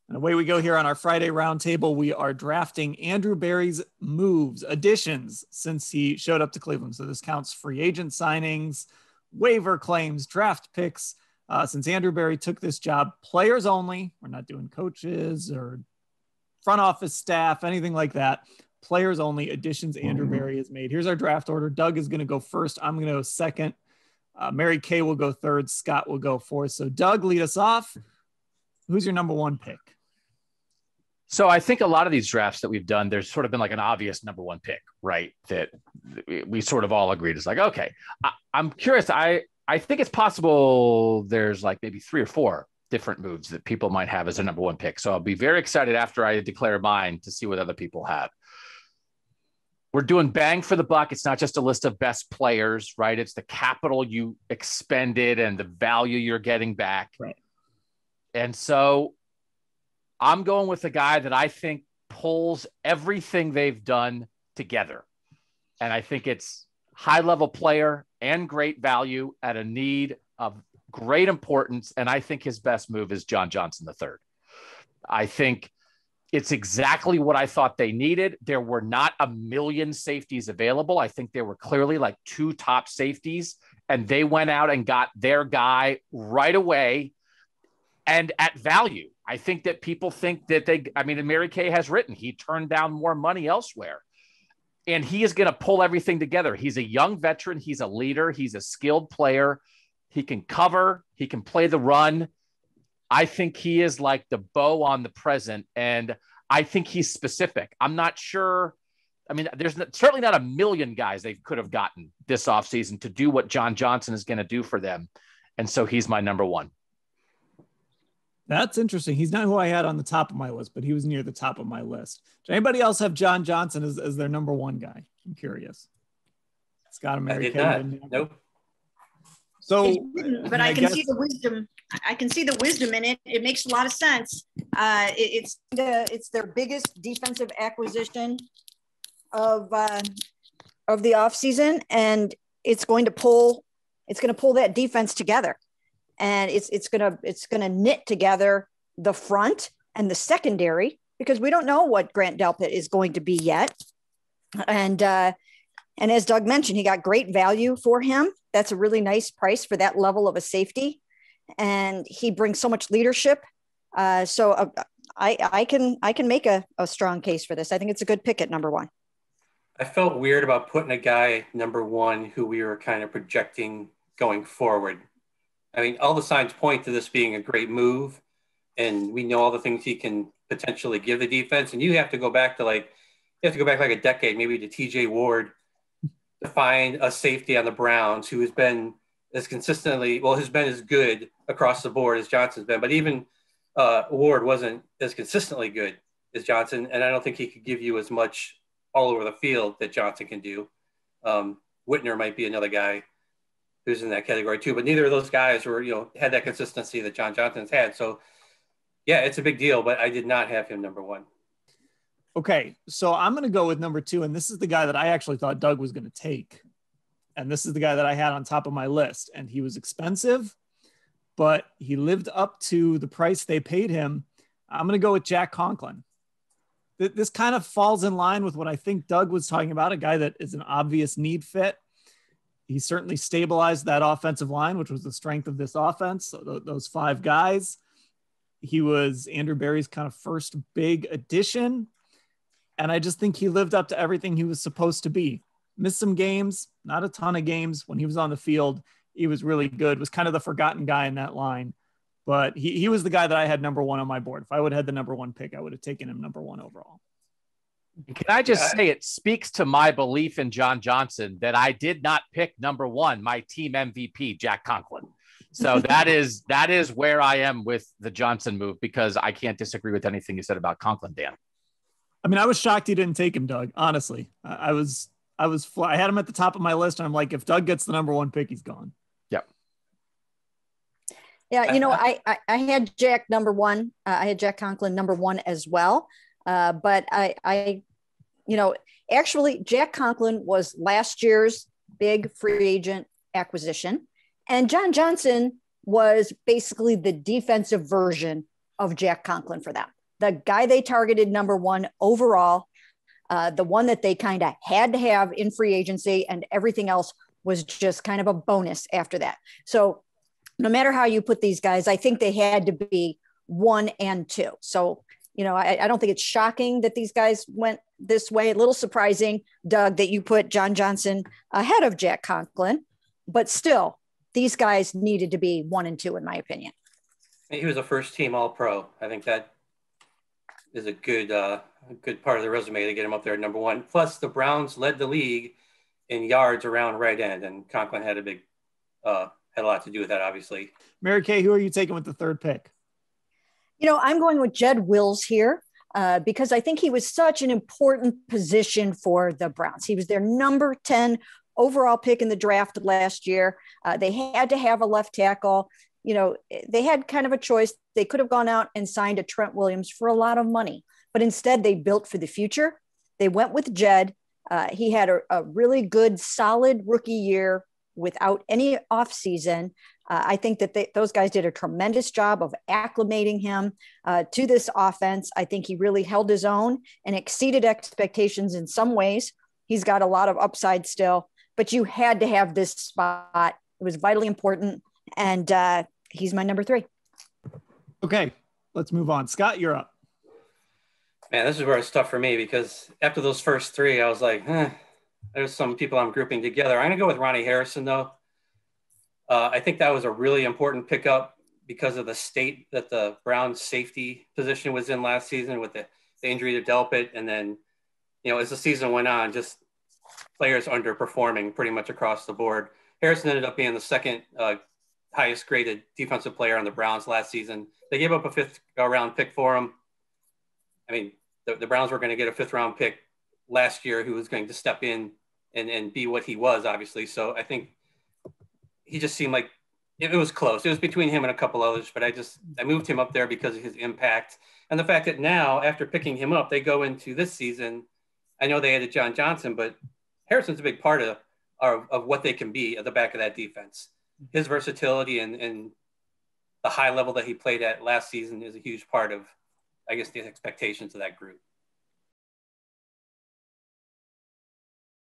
And away we go here on our Friday roundtable. We are drafting Andrew Berry's moves, additions since he showed up to Cleveland. So this counts free agent signings, waiver claims, draft picks. Since Andrew Berry took this job, players only. We're not doing coaches or front office staff, anything like that. Players only additions Andrew Berry has made. Here's our draft order. Doug is going to go first. I'm going to go second. Mary Kay will go third. Scott will go fourth. So Doug, lead us off. Who's your number one pick? So I think a lot of these drafts that we've done, there's sort of been like an obvious number one pick, right? That we sort of all agreed. It's like, okay, I'm curious. I think it's possible there's like maybe 3 or 4 different moves that people might have as a number one pick. So I'll be very excited after I declare mine to see what other people have. We're doing bang for the buck. It's not just a list of best players, right? It's the capital you expended and the value you're getting back. Right. And so I'm going with a guy that I think pulls everything they've done together. And I think it's high-level player and great value at a need of great importance. And I think his best move is John Johnson III. I think it's exactly what I thought they needed. There were not a million safeties available. I think there were clearly like 2 top safeties, and they went out and got their guy right away and at value. I think that people think that Mary Kay has written, he turned down more money elsewhere, and he is going to pull everything together. He's a young veteran. He's a leader. He's a skilled player. He can cover. He can play the run. I think he is like the bow on the present, and I think he's specific. I'm not sure. I mean, there's certainly not a million guys they could have gotten this offseason to do what John Johnson is going to do for them. And so he's my number one. That's interesting. He's not who I had on the top of my list, but he was near the top of my list. Does anybody else have John Johnson as their number one guy? I'm curious. Scott and Mary Kay. Nope. So, but I can see the wisdom. I can see the wisdom in it. It makes a lot of sense. It's their biggest defensive acquisition of the offseason, and it's going to pull that defense together. And it's gonna knit together the front and the secondary, because we don't know what Grant Delpit is going to be yet. And as Doug mentioned, he got great value for him. That's a really nice price for that level of a safety, and he brings so much leadership. So I can make a strong case for this. I think it's a good pick at number one. I felt weird about putting a guy number one who we were kind of projecting going forward. I mean, all the signs point to this being a great move, and we know all the things he can potentially give the defense. And you have to go back like a decade, maybe to TJ Ward, to find a safety on the Browns who has been as good across the board as Johnson's been. But even Ward wasn't as consistently good as Johnson, and I don't think he could give you as much all over the field that Johnson can do. Whitner might be another guy who's in that category too, but neither of those guys had that consistency that John Johnson's had. So yeah, it's a big deal, but I did not have him number one. Okay. So I'm going to go with number 2. And this is the guy that I actually thought Doug was going to take. And this is the guy that I had on top of my list, and he was expensive, but he lived up to the price they paid him. I'm going to go with Jack Conklin. This kind of falls in line with what I think Doug was talking about, a guy that is an obvious need fit. He certainly stabilized that offensive line, which was the strength of this offense. So those 5 guys. He was Andrew Berry's kind of first big addition. And I just think he lived up to everything he was supposed to be. Missed some games, not a ton of games. When he was on the field, he was really good. Was kind of the forgotten guy in that line. But he was the guy that I had number one on my board. If I would have had the number one pick, I would have taken him number one overall. Can I just say it speaks to my belief in John Johnson that I did not pick number one, my team MVP, Jack Conklin. So that is where I am with the Johnson move, because I can't disagree with anything you said about Conklin, Dan. I mean, I was shocked you didn't take him, Doug. Honestly, I had him at the top of my list, and I'm like, if Doug gets the number one pick, he's gone. Yep. Yeah, I had Jack number one. I had Jack Conklin number one as well. But actually Jack Conklin was last year's big free agent acquisition, and John Johnson was basically the defensive version of Jack Conklin for them. The guy they targeted number one overall, the one that they kind of had to have in free agency, and everything else was just kind of a bonus after that. So no matter how you put these guys, I think they had to be 1 and 2. So, I don't think it's shocking that these guys went this way. A little surprising, Doug, that you put John Johnson ahead of Jack Conklin, but still, these guys needed to be 1 and 2, in my opinion. He was a first team All-Pro. I think that is a good part of the resume to get him up there at number 1. Plus, the Browns led the league in yards around right end, and Conklin had a lot to do with that, obviously. Mary Kay, who are you taking with the 3rd pick? I'm going with Jed Wills here because I think he was such an important position for the Browns. He was their number 10 overall pick in the draft last year. They had to have a left tackle. They had kind of a choice. They could have gone out and signed a Trent Williams for a lot of money, but instead they built for the future. They went with Jed. He had a really good, solid rookie year without any offseason. I think that those guys did a tremendous job of acclimating him to this offense. I think he really held his own and exceeded expectations in some ways. He's got a lot of upside still, but you had to have this spot. It was vitally important, and he's my number 3. Okay, let's move on. Scott, you're up. Man, this is where it's tough for me because after those first 3, I was like, there's some people I'm grouping together. I'm going to go with Ronnie Harrison, though. I think that was a really important pickup because of the state that the Browns safety position was in last season with the injury to Delpit. And then, as the season went on, just players underperforming pretty much across the board. Harrison ended up being the 2nd highest graded defensive player on the Browns last season. They gave up a 5th round pick for him. I mean, the Browns were going to get a 5th round pick last year who was going to step in and be what he was, obviously. So I think he just seemed like it was close. It was between him and a couple others, but I moved him up there because of his impact. And the fact that now, after picking him up, they go into this season. I know they added John Johnson, but Harrison's a big part of what they can be at the back of that defense. His versatility and the high level that he played at last season is a huge part of, I guess, the expectations of that group.